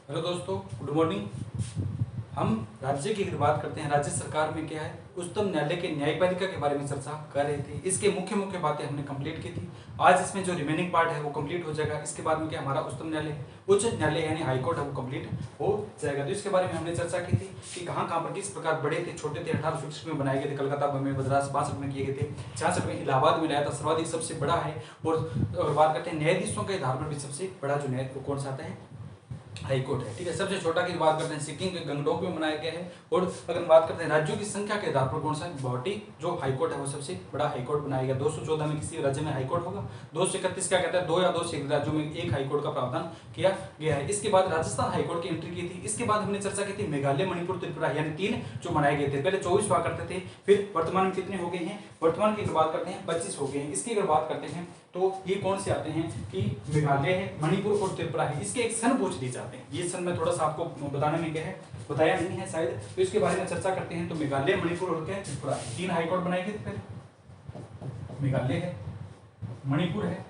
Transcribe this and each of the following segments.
Hello दोस्तों, good morning. हम राज्य की अगर बात करते हैं, राज्य सरकार में क्या है, उच्चतम न्यायालय के न्यायपालिका के बारे में चर्चा कर रहे थे। इसके मुख्य मुख्य बातें हमने कंप्लीट की थी। आज इसमें जो रिमेनिंग पार्ट है वो कंप्लीट हो जाएगा। इसके बाद में क्या हमारा उच्चतम न्यायालय, उच्च न्यायालय यानी हाईकोर्ट है, वो कंप्लीट हो जाएगा। तो इसके बारे में हमने चर्चा की थी कि कहाँ पर किस प्रकार बड़े थे, छोटे थे। 1861 में बनाए गए थे, कलकत्ता में, मद्रास 62 में किए गए थे, 66 में इलाहाबाद में लाया था, सर्वाधिक सबसे बड़ा है। और बात करते हैं न्यायाधीशों के आधार पर भी सबसे बड़ा जो न्याय वो कौन सा आता है, हाईकोर्ट है। ठीक है, सबसे छोटा की बात करते हैं सिक्किम के गंगटोक में बनाया गया है। और अगर बात करते हैं राज्यों की संख्या के आधार पर कौन सा गुवाहाटी जो हाईकोर्ट है वो सबसे बड़ा हाईकोर्ट बनाया गया। 214 में किसी राज्य में हाईकोर्ट होगा। 231 क्या कहता है, 2 या 2 से अधिक राज्यों में एक हाईकोर्ट का प्रावधान किया गया है। इसके बाद राजस्थान हाईकोर्ट की एंट्री की थी। इसके बाद हमने चर्चा की थी मेघालय, मणिपुर, त्रिपुरा, यानी 3 जो बनाए गए थे। पहले 24 हुआ करते थे, फिर वर्तमान में कितने हो गए हैं, वर्तमान की अगर बात करते हैं 25 हो गए हैं। इसकी अगर बात करते हैं तो ये कौन से आते हैं कि मेघालय है, मणिपुर और त्रिपुरा है। इसके एक सन पूछ ली जाते हैं। ये सन में थोड़ा सा आपको बताने में क्या है, बताया नहीं है शायद, तो इसके बारे में चर्चा करते हैं। तो मेघालय, मणिपुर और क्या, त्रिपुरा, 3 हाईकोर्ट बनाए गए थे। मेघालय है, मणिपुर है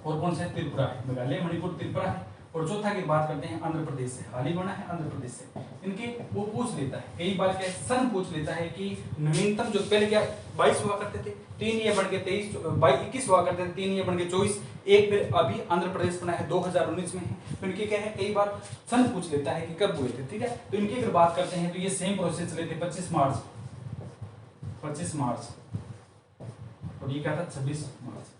और कौन सा है, त्रिपुरा है। मेघालय, मणिपुर, त्रिपुरा है। और चौथा की बात करते हैं आंध्र प्रदेश से, हाल ही बना है आंध्र प्रदेश से। इनके वो पूछ लेता है, कई बार क्या सन पूछ लेता है कि नवीनतम जो पहले क्या 22 हुआ करते थे, 3 ये बन के 23, 21 हुआ करते थे, 3 ये बन के 24, एक फिर अभी आंध्र प्रदेश बना है 2019 में है। तो इनके क्या है, कई बार सन पूछ लेता है कि कब हुए थे। ठीक है, तो इनकी अगर बात करते हैं तो ये सेम प्रोसेस चले थे 25 मार्च और ये क्या था 26 मार्च।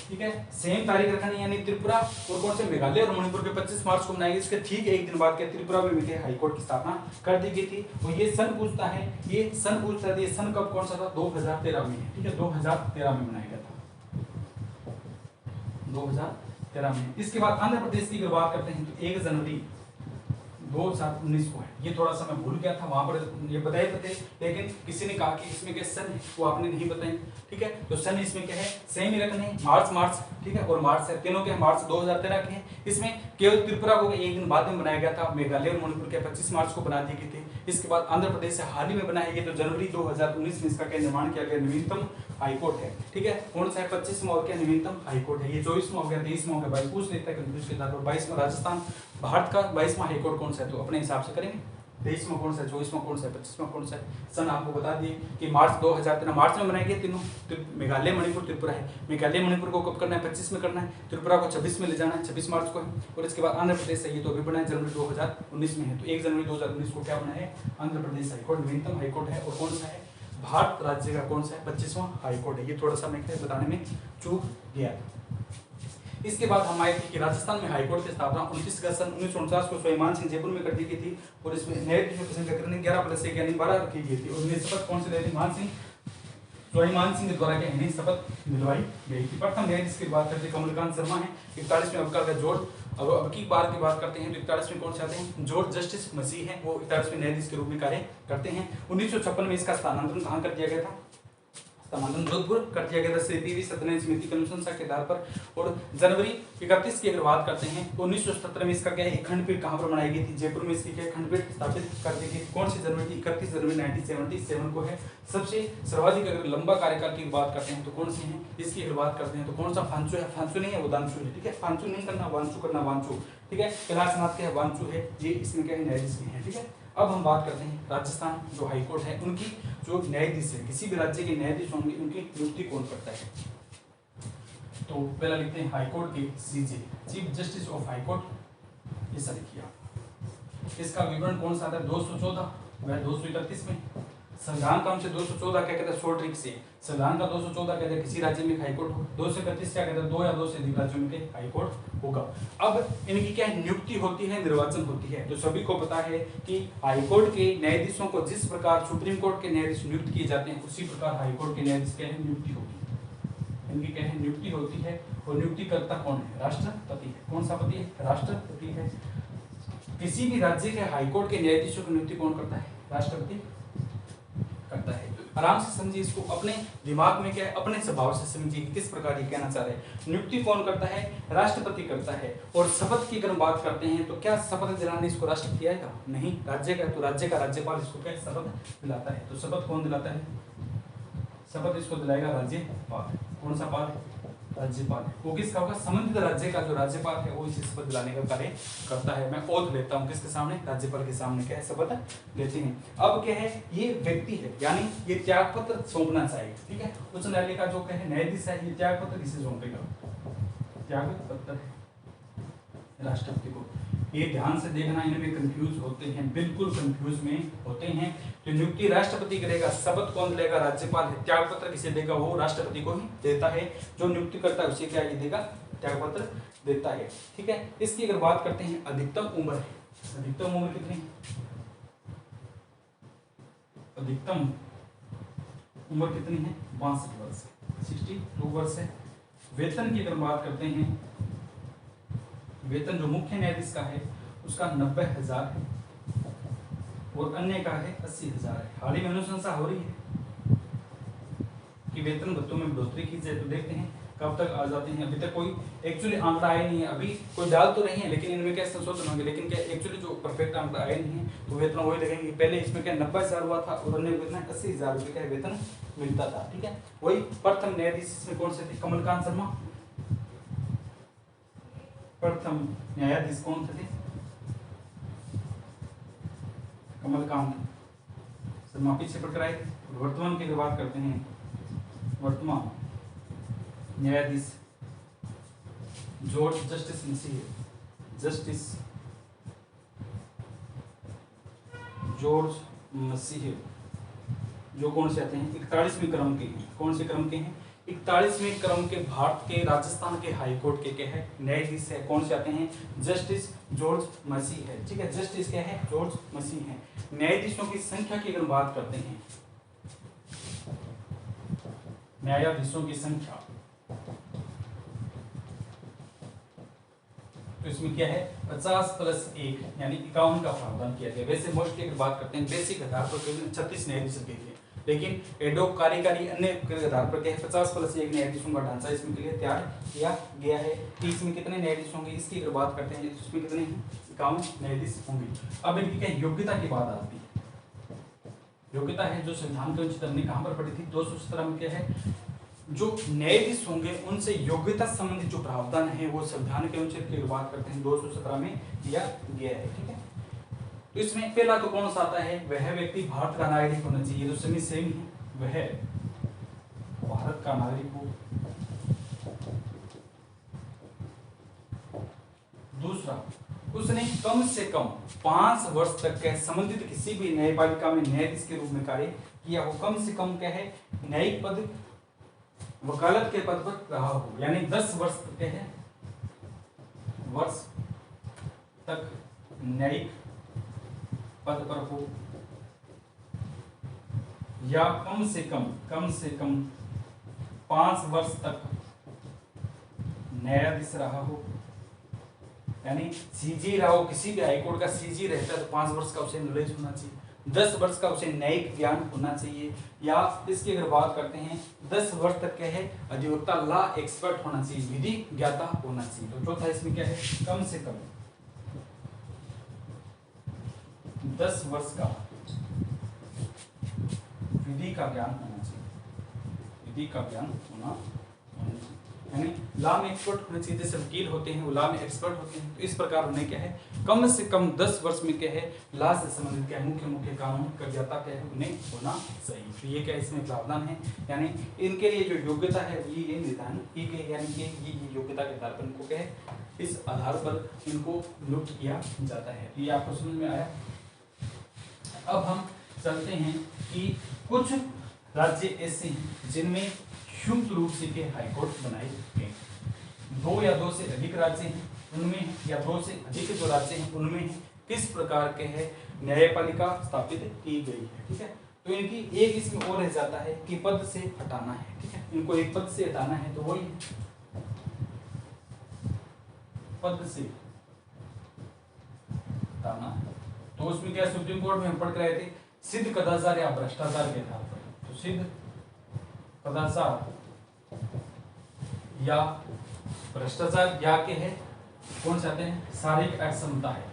ठीक है, सेम तारीख रखनी है, यानी त्रिपुरा और कौन से, मेघालय और मणिपुर के 25 मार्च को बनाएंगे। इसके ठीक एक दिन बाद क्या त्रिपुरा में भी हाईकोर्ट की स्थापना कर दी गई थी। और ये सन पूछता है, ये सन पूछता है, ये सन कब कौन सा था, 2013 में है। ठीक है, 2013 में बनाया गया था, 2013 में। इसके बाद आंध्र प्रदेश की अगर बात करते हैं तो 1 जनवरी 2019 को है। ये थोड़ा सा मैं भूल गया था, वहां पर ये बताए थे, लेकिन किसी ने कहा कि इसमें क्या सन है, वो आपने नहीं बताए। ठीक है, तो सन इसमें क्या है, सेम ही रखने, मार्च। ठीक है, और मार्च है, तीनों के मार्च 2013 के हैं। इसमें केवल त्रिपुरा को एक दिन बाद में बनाया गया था। मेघालय और मणिपुर के 25 मार्च को बना दी गई थी। इसके बाद आंध्र प्रदेश से हाल ही में बनाया गया, तो जनवरी 2019 में इसका क्या निर्माण किया गया, नवीनतम हाईकोर्ट है। ठीक है, कौन सा है, 25वां और क्या नवीनतम हाईकोर्ट है। ये 24वां हो गया, 23वां हो गया, 22 पूछ लेता है कंफ्यूज के साथ। 22वां राजस्थान, भारत का 22वां हाईकोर्ट कौन सा है, तो अपने हिसाब से करेंगे। 23वां कौन सा है, 24वां कौन सा है, 25वां कौन सा है। सन आपको बता दिए कि मार्च 2013 मार्च में बनाए गए तीनों। मेघालय, मणिपुर, त्रिपुरा है। मेघालय, मणिपुर को कब करना है, 25 में करना है। त्रिपुरा को 26 में ले जाना है, 26 मार्च को है। और इसके बाद आंध्र प्रदेश है, ये तो अभी बना है, जनवरी 2019 में है। तो 1 जनवरी 2019 को क्या बना है, आंध्र प्रदेश हाईकोर्ट नवीनतम हाईकोर्ट है। और कौन सा है, भारत राज्य का कौन सा है, 25वां हाईकोर्ट है। ये थोड़ा सा मैं बताने में चूक गया। इसके बाद हम आए थे कि राजस्थान में हाईकोर्ट की स्थापना 29 अगस्त सन 1949 को स्वाभिमान सिंह जयपुर में कर दी गई थी। और इसमें न्यायाधीशों की संख्या कितनी, 11+1 यानी 12 रखी गई थी। और इन्हें शपथ कौन से दिलाई, स्वाभिमान सिंह के द्वारा क्या इन्हें शपथ दिलवाई गई थी। प्रथम न्यायाधीश की बात करते हैं कमलकांत शर्मा है। 41 में अबका का जॉर्ज, अब की बार की बात करते हैं तो 41 में कौन से आते हैं, जॉर्ज जस्टिस मसीह है, वो 41वें न्यायाधीश के रूप में कार्य करते हैं। 1956 में इसका स्थानांतरण कहाँ कर दिया गया था, समाधान जोधपुर कर दिया गया था, श्री पीवी सत्यनारायण समिति की अनुशंसा के आधार पर। और जनवरी 31 की अगर बात करते हैं तो 1977 में इसका क्या है, एक खंडपीठ कहाँ पर बनाई गई थी, जयपुर में इसकी क्या खंडपीठ स्थापित कर दी गई। कौन सी जनवरी, 31 जनवरी 1977 को है। सबसे सर्वाधिक अगर लंबा कार्यकाल की बात करते हैं तो कौन सी है, इसकी अगर बात करते हैं तो कौन सा, फांसू है, फांसू नहीं है, वो दानशू है। ठीक है, फांसू नहीं करना, वांचू करना, वांचू। ठीक है, कैलाशनाथ के वांचू है, ये इसमें क्या है, न्यायाधीश है। ठीक है, अब हम बात करते हैं राजस्थान जो हाईकोर्ट है, उनकी जो न्यायाधीश है, किसी भी राज्य के न्यायाधीश होंगे, उनकी नियुक्ति कौन करता है। तो पहला लिखते हैं हाईकोर्ट के सीजे, चीफ जस्टिस ऑफ हाईकोर्ट। ये सर किया, इसका विवरण कौन सा आता है, 214 वह 231 में। संविधान का हमसे 214 क्या कहता है, शॉर्ट ट्रिक से संविधान का 214 कहता है किसी राज्य में हाईकोर्ट हो। 231 क्या कहता है, 2 या 2 से अधिक राज्यों में हाईकोर्ट होगा। अब इनकी क्या नियुक्ति होती है, निर्वाचन होती है। तो सभी को पता है कि हाईकोर्ट के न्यायाधीशों को जिस प्रकार सुप्रीम कोर्ट के न्यायाधीश नियुक्त किए जाते हैं, उसी प्रकार हाईकोर्ट के न्यायाधीश क्या है, नियुक्ति होती है। इनकी क्या है, नियुक्ति होती है। और नियुक्तिकर्ता कौन है, राष्ट्रपति है। कौन सा पति है, राष्ट्रपति है। किसी भी राज्य के हाईकोर्ट के न्यायाधीशों की नियुक्ति कौन करता है, राष्ट्रपति करता है। आराम से समझिए इसको, अपने दिमाग में क्या है, अपने स्वभाव से समझिए किस प्रकार ये कहना चाह रहे हैं। नियुक्ति कौन करता है, राष्ट्रपति करता है। और शपथ की अगर बात करते हैं तो क्या शपथ दिलाने इसको राष्ट्रपति आएगा, नहीं, राज्य का, तो राज्य का राज्यपाल इसको क्या शपथ दिलाता है। तो शपथ कौन दिलाता है, शपथ इसको दिलाएगा राज्यपाल। कौन सा पाल, राज्यपाल है वो किसका होगा, संबंधित राज्य का जो राज्यपाल है वो इसे शपथ दिलाने का कार्य करता है। मैं ओथ लेता हूँ किसके सामने, राज्यपाल के सामने क्या है शपथ लेते हैं। अब क्या है, ये व्यक्ति है यानी ये त्याग पत्र सौंपना चाहिए, ठीक है। उच्च न्यायालय का जो कहे न्यायाधीश है ये त्याग पत्र किसे सौंपेगा, त्याग पत्र राष्ट्रपति को। ये ध्यान से देखना, इनमें कंफ्यूज होते हैं, बिल्कुल कंफ्यूज में होते हैं। तो नियुक्ति राष्ट्रपति करेगा, शपथ कौन लेगा, राज्यपाल है। त्याग पत्र किसे देगा, वो राष्ट्रपति को ही देता है। जो नियुक्ति करता है उसे क्या ये देगा, त्याग पत्र देता है, ठीक है। इसकी अगर बात करते हैं अधिकतम उम्र है, अधिकतम उम्र कितनी, अधिकतम उम्र कितनी है 62 वर्ष, 62 वर्ष है। वेतन की अगर बात करते हैं, वेतन जो मुख्य न्यायाधीश का है उसका 90,000 है और अन्य का है 80,000 है। हाल ही में अनुशंसा हो रही है कि वेतन भत्तों में बढ़ोतरी की जाए, तो देखते हैं कब तक आ जाते हैं। अभी तक कोई एक्चुअली आंकड़ा आया नहीं है, अभी कोई डाल तो रही है लेकिन इनमें क्या संशोधन होंगे, लेकिन क्या एक्चुअली जो परफेक्ट आंकड़ा आया नहीं है, तो वेतन वही लगेंगे। पहले इसमें क्या 90,000 हुआ था और अन्य कितना 80,000 रुपये का वेतन मिलता था, ठीक है। वही प्रथम न्यायाधीश इसमें कौन से थे, कमलकांत शर्मा, प्रथम न्यायाधीश कौन थे, कमलकांत शर्मा, पीछे पढ़कर आए। वर्तमान की बात करते हैं, वर्तमान न्यायाधीश जॉर्ज जस्टिस मसीह, जस्टिस जॉर्ज मसीह, जो कौन से आते हैं 41वें क्रम के, कौन से क्रम के हैं 41वें क्रम के, भारत के राजस्थान के हाई कोर्ट के क्या है न्यायाधीश है। कौन से आते हैं, जस्टिस जॉर्ज मसीह है, ठीक है। जस्टिस क्या है, जॉर्ज मसीह है। न्यायाधीशों की संख्या की अगर बात करते हैं, न्यायाधीशों की संख्या, तो इसमें क्या है 50+1 यानी 51 का प्रावधान किया गया। वैसे मोस्टली अगर बात करते हैं बेसिक आधार पर 36 न्यायाधीश के लिए, लेकिन एडोक कार्यकारी अन्य के आधार पर क्या है 50+1 न्यायाधीशों का ढांचा इसमें के लिए तैयार किया गया है। इसमें कितने न्यायाधीश होंगे, इसकी अगर बात करते हैं इसमें कितने 51 न्यायाधीश होंगे। अब इनकी क्या योग्यता की बात आती है, योग्यता है जो संविधान के उच्चतम ने कहां पर पढ़ी थी 217 में, क्या है जो न्यायाधीश होंगे उनसे योग्यता संबंधित जो प्रावधान है वो संविधान के अनुच्छेद की बात करते हैं 217 में दिया गया है, ठीक है। तो इसमें पहला तो कौन सा आता है, वह व्यक्ति भारत का नागरिक होना चाहिए, तो सभी सेम ही, वह भारत का नागरिक हो। दूसरा, उसने कम से कम 5 वर्ष तक के संबंधित किसी भी न्यायपालिका में न्यायाधीश के रूप में कार्य किया हो। कम से कम क्या है, न्यायिक पद वकालत के पद पर रहा हो, यानी 10 वर्ष तक है, वर्ष तक न्यायिक पद पर हो, या कम से कम 5 वर्ष तक न्यायाधीश रहा हो, यानी सीजी रहा हो, किसी भी हाईकोर्ट का सीजी रहता है तो 5 वर्ष का उसे नॉलेज होना चाहिए, 10 वर्ष का उसे न्यायिक ज्ञान होना चाहिए, या इसकी अगर बात करते हैं 10 वर्ष तक क्या है अधिवक्ता लॉ एक्सपर्ट होना चाहिए, विधि ज्ञाता होना चाहिए। तो चौथा इसमें क्या है, कम से कम 10 वर्ष का विधि का ज्ञान होना चाहिए, विधि का ज्ञान होना चाहिए, यानी लॉ में एक्सपर्ट होने चाहिए। जैसे वकील होते हैं वो लॉ में एक्सपर्ट होते हैं, तो इस प्रकार उन्हें क्या है कम से कम 10 वर्ष में क्या है लॉ से संबंधित क्या है मुख्य कानून का ज्ञाता क्या है उन्हें होना चाहिए। तो ये क्या इसमें प्रावधान है, यानी इनके लिए जो योग्यता है ये निर्धारण की गई, यानी कि ये योग्यता के आधार पर इनको क्या है इस आधार पर इनको नियुक्त किया जाता है। तो ये आपको समझ में आया। अब हम चलते हैं कि कुछ राज्य ऐसे हैं जिनमें संयुक्त रूप से के हाईकोर्ट बनाए गए, 2 या 2 से अधिक राज्य हैं उनमें, या 2 से अधिक जो राज्य हैं उनमें किस प्रकार के है न्यायपालिका स्थापित की गई है, ठीक है। तो इनकी एक इसमें और रह जाता है कि पद से हटाना है, ठीक है, इनको एक पद से हटाना है, तो वही पद से हटाना है। तो उसमें क्या सुप्रीम कोर्ट में हम पढ़ कर आए थे, सिद्ध कदाचार या भ्रष्टाचार के आधार पर, तो सिद्ध कदाचार या भ्रष्टाचार या के है कौन चाहते हैं शारीरिक असमता है,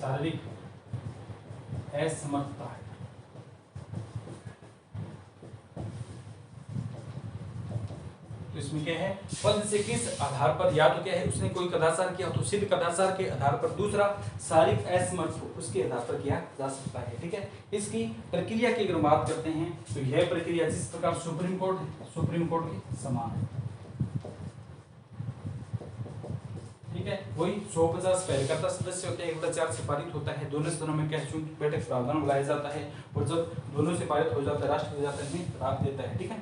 शारीरिक असमर्थता है, तो इसमें क्या है, पद से किस आधार पर, या तो क्या है उसने कोई कदाचार किया तो सिद्ध कदाचार के आधार पर, दूसरा शारीरिक असमर्थ हो उसके आधार पर किया जा सकता है। ठीक है, इसकी प्रक्रिया की अगर बात करते हैं तो यह प्रक्रिया जिस प्रकार सुप्रीम कोर्ट के समान है। ठीक है, वही 150 कार्यकर्ता सदस्य होते हैं, 1/4 से पारित होता है, दोनों सदनों में क्या बैठक प्रावधान बुलाया जाता है, और जब दोनों से पारित हो जाता है राष्ट्रपति जाता है इन्हें रात देता है। ठीक है,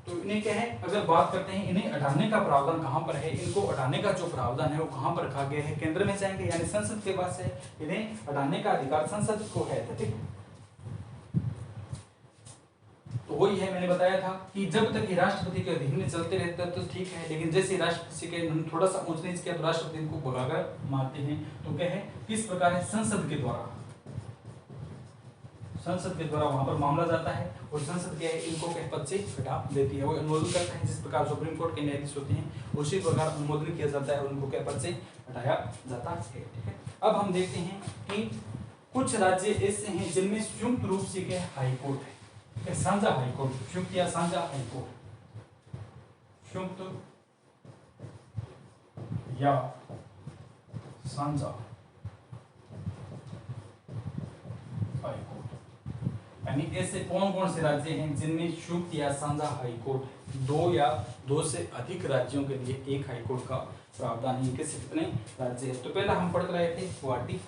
तो इन्हें क्या है, अगर बात करते हैं इन्हें हटाने का प्रावधान कहां पर है, इनको हटाने का जो प्रावधान है वो कहां पर रखा गया है, केंद्र में जाएंगे यानी संसद के पास है, इन्हें हटाने का अधिकार संसद को है। ठीक, तो वही है मैंने बताया था कि जब तक ये राष्ट्रपति के अधीन में चलते रहते हैं तो ठीक है, लेकिन जैसे राष्ट्रपति के थोड़ा सा ऊंच नीच किया तो राष्ट्रपति इनको भगाकर मारते हैं। तो क्या है, किस प्रकार है, संसद के द्वारा वहां पर मामला जाता है, और संसद क्या है इनको क्या पद से हटा देती है, वो अनुमोदन करता है, जिस प्रकार सुप्रीम कोर्ट के न्यायाधीश होते हैं उसी प्रकार अनुमोदन किया जाता है और उनको क्या पद से हटाया जाता है। ठीक है, अब हम देखते हैं कि कुछ राज्य ऐसे हैं जिनमें संयुक्त रूप से क्या हाई कोर्ट है, साझा हाईकोर्ट, संयुक्त या साझा हाईकोर्ट, संयुक्त या साझा हाईकोर्ट, यानी ऐसे कौन कौन से राज्य हैं जिनमें संयुक्त या साझा हाईकोर्ट है, दो या दो से अधिक राज्यों के लिए एक हाईकोर्ट का प्रावधान है। कैसे कितने राज्य हैं, तो पहला हम पढ़ रहे थे गुवाहाटी,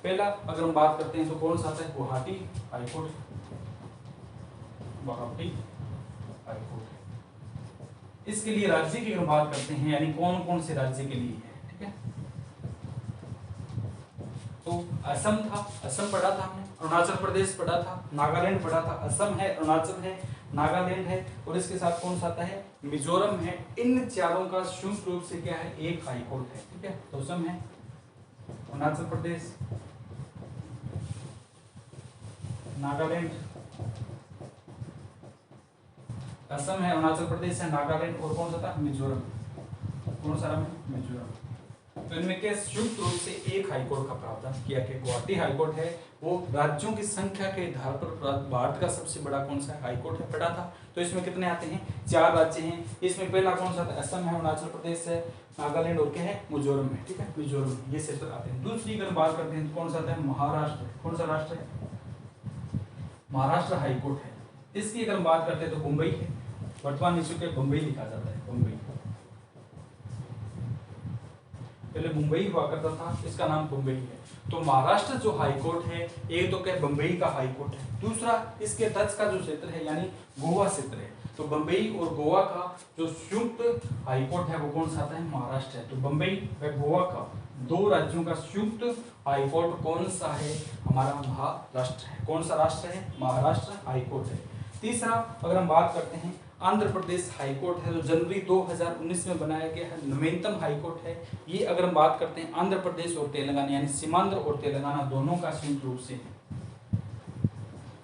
पहला अगर हम बात करते हैं तो कौन सा आता है, गुवाहाटी हाईकोर्ट, गुवाहाटी हाईकोर्ट। इसके लिए राज्य की अगर बात करते हैं यानी कौन कौन से राज्य के लिए है, ठीक है, तो असम था, असम पढ़ा था हमने, अरुणाचल प्रदेश पढ़ा था, नागालैंड पढ़ा था, असम है, अरुणाचल है, नागालैंड है, और इसके साथ कौन सा आता है, मिजोरम है। इन चारों का संयुक्त रूप से क्या है, एक हाई कोर्ट है। ठीक है, तो असम है, अरुणाचल प्रदेश, नागालैंड, असम है, अरुणाचल प्रदेश है, नागालैंड, और कौन सा था, मिजोरम, कौन सा रहा, मिजोरम। तो इनमें क्या संयुक्त रूप से एक हाईकोर्ट का प्रावधान किया गया। गुवाहाटी हाईकोर्ट है वो राज्यों की संख्या के आधार पर भारत का सबसे बड़ा कौन सा हाईकोर्ट है, पढ़ा था। तो इसमें कितने आते हैं, 4 राज्य हैं। इसमें पहला कौन सा था, असम है, अरुणाचल प्रदेश है, नागालैंड और क्या है, मिजोरम है। ठीक है, मिजोरम, ये क्षेत्र आते हैं। दूसरी अगर बात करते हैं तो कौन सा आता है, महाराष्ट्र। कौन सा राष्ट्र है, महाराष्ट्र हाईकोर्ट है। इसकी अगर बात करते हैं तो मुंबई है, वर्तमान इशू के मुंबई लिखा जाता है, मुंबई, पहले मुंबई हुआ करता था, इसका नाम मुंबई है। तो महाराष्ट्र जो हाईकोर्ट है, एक तो क्या बम्बई का हाईकोर्ट है, दूसरा इसके टच का जो क्षेत्र है यानी गोवा क्षेत्र है। तो बम्बई और गोवा का जो संयुक्त हाईकोर्ट है वो कौन सा आता है, महाराष्ट्र है। तो बम्बई व गोवा का दो राज्यों का संयुक्त हाईकोर्ट कौन सा है, हमारा महाराष्ट्र है। कौन सा राष्ट्र है, महाराष्ट्र हाईकोर्ट है। तीसरा अगर हम बात करते हैं, आंध्र प्रदेश हाईकोर्ट है, जो जनवरी 2019 में बनाया गया है, नवीनतम हाईकोर्ट है। ये अगर हम बात करते हैं आंध्र प्रदेश और तेलंगाना यानी सीमांध्र और तेलंगाना दोनों का संयुक्त रूप से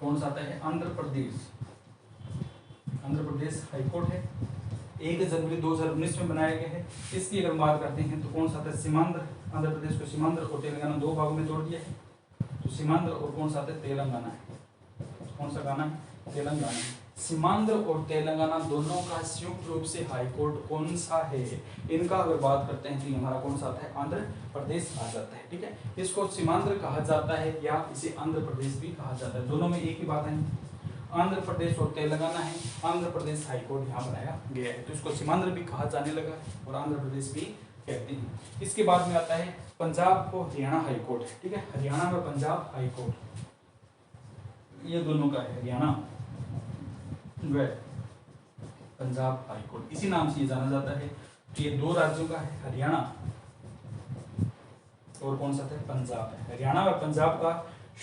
कौन सा आता है, आंध्र प्रदेश हाईकोर्ट है। 1 जनवरी 2019 में बनाया गया है। इसकी अगर बात करते हैं तो कौन सा आता है, सीमांध्र, आंध्र प्रदेश को सीमांध्र और तेलंगाना दो भागों में तोड़ दिया है। तो सीमांध्र और कौन सा आता है, तेलंगाना है। कौन सा गाना है, तेलंगाना है। सीमांध्र और तेलंगाना दोनों का संयुक्त रूप से हाईकोर्ट कौन सा है, इनका अगर बात करते हैं तो हमारा कौन सा आता है, आंध्र प्रदेश आ जाता है। ठीक है, इसको सीमांध्र कहा जाता है या इसे आंध्र प्रदेश भी कहा जाता है, दोनों में एक ही बात है, आंध्र प्रदेश और तेलंगाना है। आंध्र प्रदेश हाईकोर्ट यहाँ बनाया गया है, तो इसको सीमांध्र भी कहा जाने लगा है और आंध्र प्रदेश भी कहते हैं। इसके बाद में आता है पंजाब को हरियाणा हाईकोर्ट है। ठीक है, हरियाणा व पंजाब हाईकोर्ट ये दोनों का है, हरियाणा व पंजाब हाईकोर्ट, इसी नाम से ये जाना जाता है। तो ये दो राज्यों का है, हरियाणा और कौन सा था, पंजाब है। हरियाणा व पंजाब का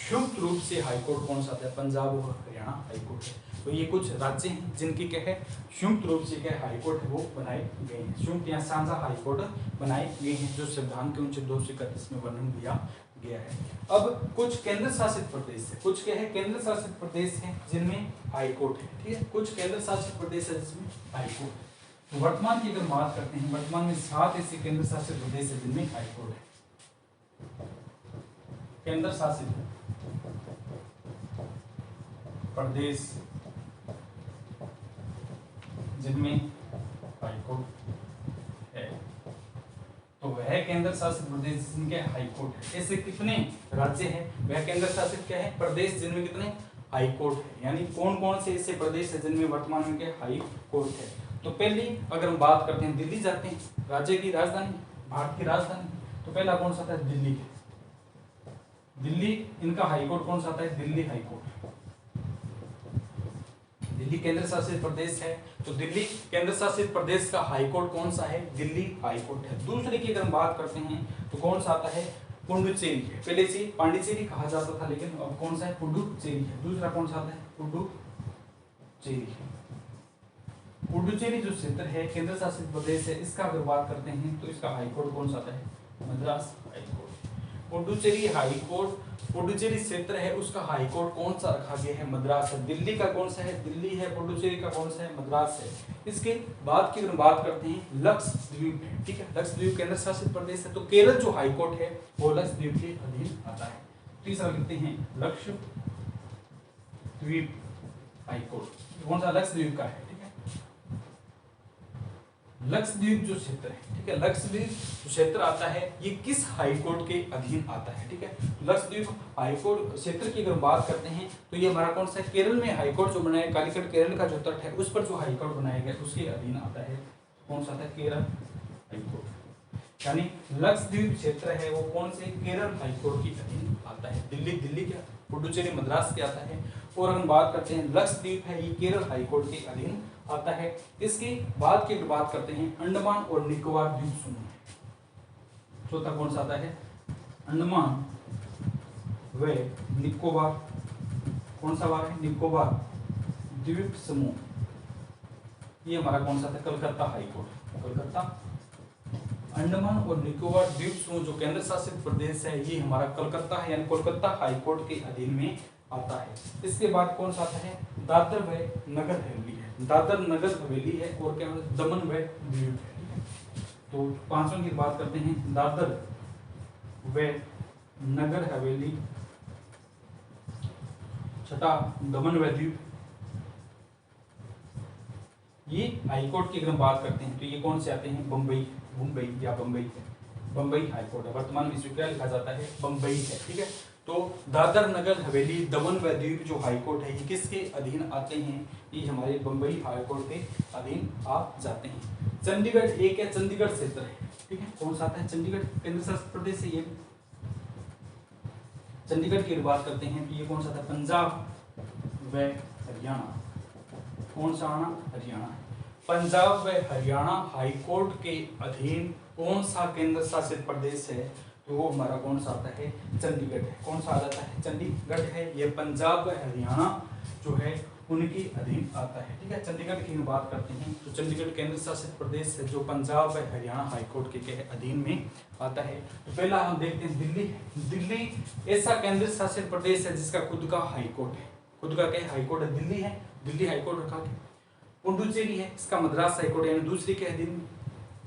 संयुक्त रूप से हाईकोर्ट कौन सा था, पंजाब और हरियाणा हाईकोर्ट है। तो ये कुछ राज्य हैं जिनकी क्या है, संयुक्त रूप से क्या हाईकोर्ट है वो बनाए गए हैं, संयुक्त या साझा हाईकोर्ट बनाए गए हैं, जो संविधान के अनुच्छेद 231 में वर्णन दिया गया है। अब कुछ केंद्र शासित प्रदेश है, कुछ क्या है, केंद्र शासित प्रदेश है जिनमें हाईकोर्ट है। ठीक है, कुछ केंद्र शासित प्रदेश है जिसमें हाईकोर्ट है। तो वर्तमान की अगर बात करते हैं, वर्तमान में 7 ऐसे केंद्र शासित प्रदेश है जिनमें हाईकोर्ट है। केंद्र शासित प्रदेश जिनमें हाईकोर्ट है, तो वह केंद्र शासित प्रदेश जिनके हाईकोर्ट है। ऐसे कितने राज्य हैं वह केंद्र शासित क्या है प्रदेश जिनमें कितने हाईकोर्ट है, यानी कौन कौन से ऐसे प्रदेश है जिनमें वर्तमान में के हाई कोर्ट है। तो पहली अगर हम बात करते हैं दिल्ली जाते हैं, राज्य की राजधानी, भारत की राजधानी, तो पहला कौन सा आता है दिल्ली है। दिल्ली इनका हाईकोर्ट कौन सा आता है दिल्ली हाईकोर्ट। दिल्ली केंद्र शासित प्रदेश है, तो दिल्ली केंद्र शासित प्रदेश का हाईकोर्ट कौन सा है दिल्ली हाईकोर्ट है। दूसरे की अगर हम बात करते हैं तो कौन सा आता है पुडुचेरी है। पहले से पांडिचेरी कहा जाता था लेकिन अब कौन सा है पुडुचेरी है। दूसरा कौन सा आता है पुडुचेरी। पुडुचेरी जो क्षेत्र है केंद्र शासित प्रदेश है, इसका अगर बात करते हैं तो इसका हाईकोर्ट कौन सा आता है मद्रास हाईकोर्ट। पुडुचेरी हाईकोर्ट पुडुचेरी क्षेत्र है उसका हाईकोर्ट कौन सा रखा गया है मद्रास है। दिल्ली का कौन सा है दिल्ली है, पुडुचेरी का कौन सा है मद्रास है। इसके बाद की अगर बात करते हैं लक्षद्वीप है, ठीक है, लक्षद्वीप केंद्र शासित प्रदेश है, तो केरल जो हाईकोर्ट है वो लक्षद्वीप के अधीन आता है। तीसरा लिखते हैं लक्षद्वीप हाईकोर्ट, कौन सा लक्षद्वीप का है, ठीक है। लक्षद्वीप जो क्षेत्र है, ठीक है, लक्षद्वीप जो क्षेत्र आता है ये किस हाईकोर्ट के अधीन आता है, ठीक है। लक्षद्वीप हाईकोर्ट क्षेत्र की अगर बात करते हैं तो ये हमारा कौन सा है केरल में हाईकोर्ट जो बनाया कालीकट केरल का जो तट है उस पर जो हाईकोर्ट बनाया गया उसके अधीन आता है। कौन सा था केरल हाईकोर्ट, यानी लक्षद्वीप क्षेत्र है वो कौन से केरल हाईकोर्ट के अधीन आता है। दिल्ली क्या पुडुचेरी मद्रास के आता है। और हम बात करते हैं लक्षद्वीप है ये केरल हाईकोर्ट के अधीन आता है। इसके बाद की बात करते हैं अंडमान और निकोबार द्वीप समूह। चौथा कौन सा आता है अंडमान व निकोबार, कौन सा बार है निकोबार द्वीप समूह। ये हमारा कौन सा था कलकत्ता हाईकोर्ट। कलकत्ता अंडमान और निकोबार द्वीप समूह जो केंद्र शासित प्रदेश है ये हमारा कलकत्ता है, यानी कोलकाता हाईकोर्ट के अधीन में आता है। इसके बाद कौन सा आता है दादर व नगर हवेली है। दादर नगर हवेली है और क्या दमन व दीव है। तो पांचवें की बात करते हैं दादर व नगर हवेली, छठा दमन व दीव। ये हाईकोर्ट की अगर हम बात करते हैं तो ये कौन से आते हैं मुंबई या बम्बई है, बम्बई हाईकोर्ट है। वर्तमान में इसे क्या लिखा जाता है बम्बई है, ठीक है। तो दादर नगर हवेली दमन व दीव जो हाईकोर्ट है ये किसके अधीन आते हैं, ये हमारे बम्बई हाईकोर्ट के अधीन आ जाते हैं। चंडीगढ़ एक है चंडीगढ़ क्षेत्र है, ठीक है, कौन सा आता है चंडीगढ़ केंद्र शासित प्रदेश है ये। चंडीगढ़ की बात करते हैं तो ये कौन सा था पंजाब व हरियाणा। कौन सा आना हरियाणा। पंजाब व हरियाणा हाईकोर्ट के अधीन कौन सा केंद्र शासित प्रदेश है, तो वो हमारा कौन सा आता है चंडीगढ़ है। कौन सा आ जाता है चंडीगढ़ है, ये पंजाब व हरियाणा जो है उनके अधीन आता है, ठीक है। चंडीगढ़ की बात करते हैं तो चंडीगढ़ केंद्र शासित प्रदेश है जो पंजाब व हरियाणा हाईकोर्ट के अधीन में आता है। तो पहला हम देखते हैं दिल्ली। दिल्ली ऐसा केंद्र शासित प्रदेश है जिसका खुद का हाईकोर्ट है। खुद का क्या हाईकोर्ट है दिल्ली है, दिल्ली हाईकोर्ट रखा गया। पुडुचेरी है इसका मद्रास हाईकोर्ट यानी दूसरे के अधीन।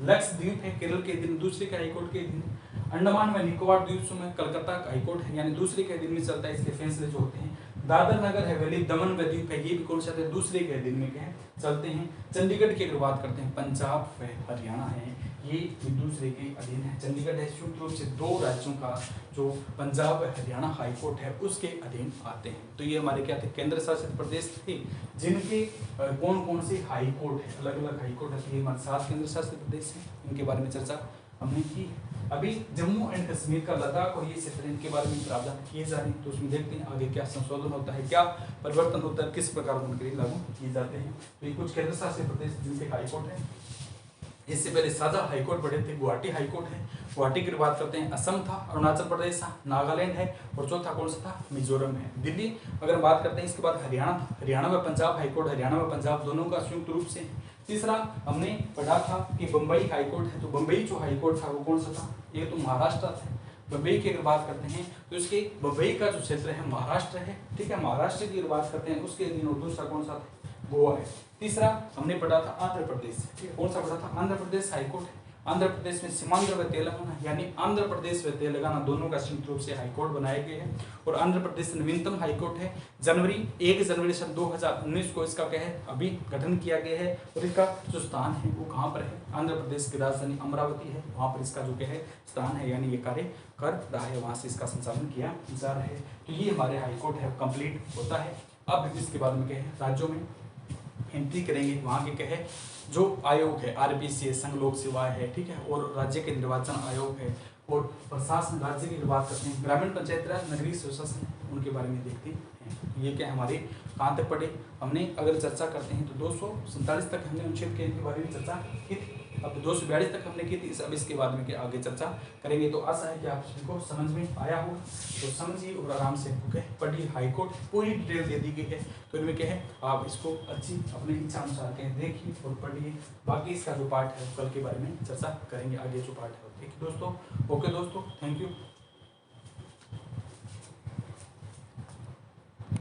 लक्षद्वीप है केरल के अधीन दूसरे के हाईकोर्ट के अधीन। अंडमान व निकोबार द्वीप समूह कलकत्ता का हाईकोर्ट है यानी दूसरे के अधीन में चलता है, इसके फैसले जो होते हैं। दादर नगर हवेली दमन व दीव है ये भी कौन सा है दूसरे के अधीन में क्या चलते हैं। चंडीगढ़ की अगर बात करते हैं पंजाब व हरियाणा है ये दूसरे के अधीन है। चंडीगढ़ है संयुक्त रूप से दो राज्यों का जो पंजाब व हरियाणा हाईकोर्ट है उसके अधीन आते हैं। तो ये हमारे क्या थे केंद्र शासित प्रदेश थे जिनके कौन कौन से हाईकोर्ट है, अलग अलग हाईकोर्ट है। ये हमारे 7 केंद्र शासित प्रदेश हैं, इनके बारे में चर्चा हमने की। अभी जम्मू एंड कश्मीर का लद्दाख और ये क्षेत्र इनके बारे में प्रावधान किए जा रहे हैं, तो उसमें देखते हैं आगे क्या संशोधन होता है, क्या परिवर्तन होता है, किस प्रकार उनके लिए लागू किए जाते हैं। तो ये कुछ केंद्र शासित प्रदेश जिनके हाईकोर्ट है। इससे पहले साझा हाईकोर्ट बड़े थे, गुवाहाटी हाईकोर्ट है। गुवाहाटी की बात करते हैं असम था, अरुणाचल प्रदेश था, नागालैंड है और चौथा कौन सा था मिजोरम है। दिल्ली अगर बात करते हैं इसके बाद हरियाणा था, हरियाणा व पंजाब हाईकोर्ट, हरियाणा व पंजाब दोनों का संयुक्त रूप से। तीसरा हमने पढ़ा था कि बम्बई हाईकोर्ट है, तो बम्बई जो हाईकोर्ट था वो कौन सा था, ये तो महाराष्ट्र था। बम्बई की अगर बात करते हैं तो इसके बम्बई का जो क्षेत्र है महाराष्ट्र है, ठीक है। महाराष्ट्र की अगर बात करते हैं उसके अधीन और दूसरा कौन सा था गोवा है। तीसरा हमने पढ़ा था आंध्र प्रदेश, ठीक है। कौन सा पढ़ा था आंध्र प्रदेश हाईकोर्ट है। आंध्र प्रदेश में सीमांध्र व तेलंगाना यानी आंध्र प्रदेश व तेलंगाना दोनों का संयुक्त रूप से हाईकोर्ट बनाए गए हैं। और आंध्र प्रदेश नवीनतम हाईकोर्ट है। 1 जनवरी सन 2019 को इसका क्या है अभी गठन किया गया है। और इसका जो स्थान है वो कहाँ पर है, आंध्र प्रदेश की राजधानी अमरावती है, वहाँ पर इसका जो क्या है स्थान है, यानी ये कार्य कर रहा है, वहाँ से इसका संचालन किया जा रहा है। तो ये हमारे हाईकोर्ट है कंप्लीट होता है। अब इसके बाद में क्या है राज्यों में एंट्री करेंगे, वहाँ के क्या है जो आयोग है RBC है, संघ लोक सेवा है, ठीक है, और राज्य के निर्वाचन आयोग है, और प्रशासन राज्य की बात करते हैं ग्रामीण पंचायत राज नगरीय स्वशासन उनके बारे में देखते हैं। ये क्या हमारे कहाँ तक पढ़े हमने, अगर चर्चा करते हैं तो 247 तक हमने अनुच्छेद के बारे में चर्चा की थी। अब 242 तक हमने की थी। अब इसके बाद में क्या आगे चर्चा करेंगे। तो आशा है कि आप सभी को समझ में आया होगा, तो समझिए और आराम से पढ़िए। हाईकोर्ट पूरी डिटेल दे दी गई है, तो इनमें क्या है आप इसको अच्छी अपनी इच्छा अनुसार देखिए और पढ़िए। बाकी इसका जो पार्ट है कल के बारे में चर्चा करेंगे, आगे जो पार्ट है। ठीक है दोस्तों, ओके दोस्तों, थैंक यू।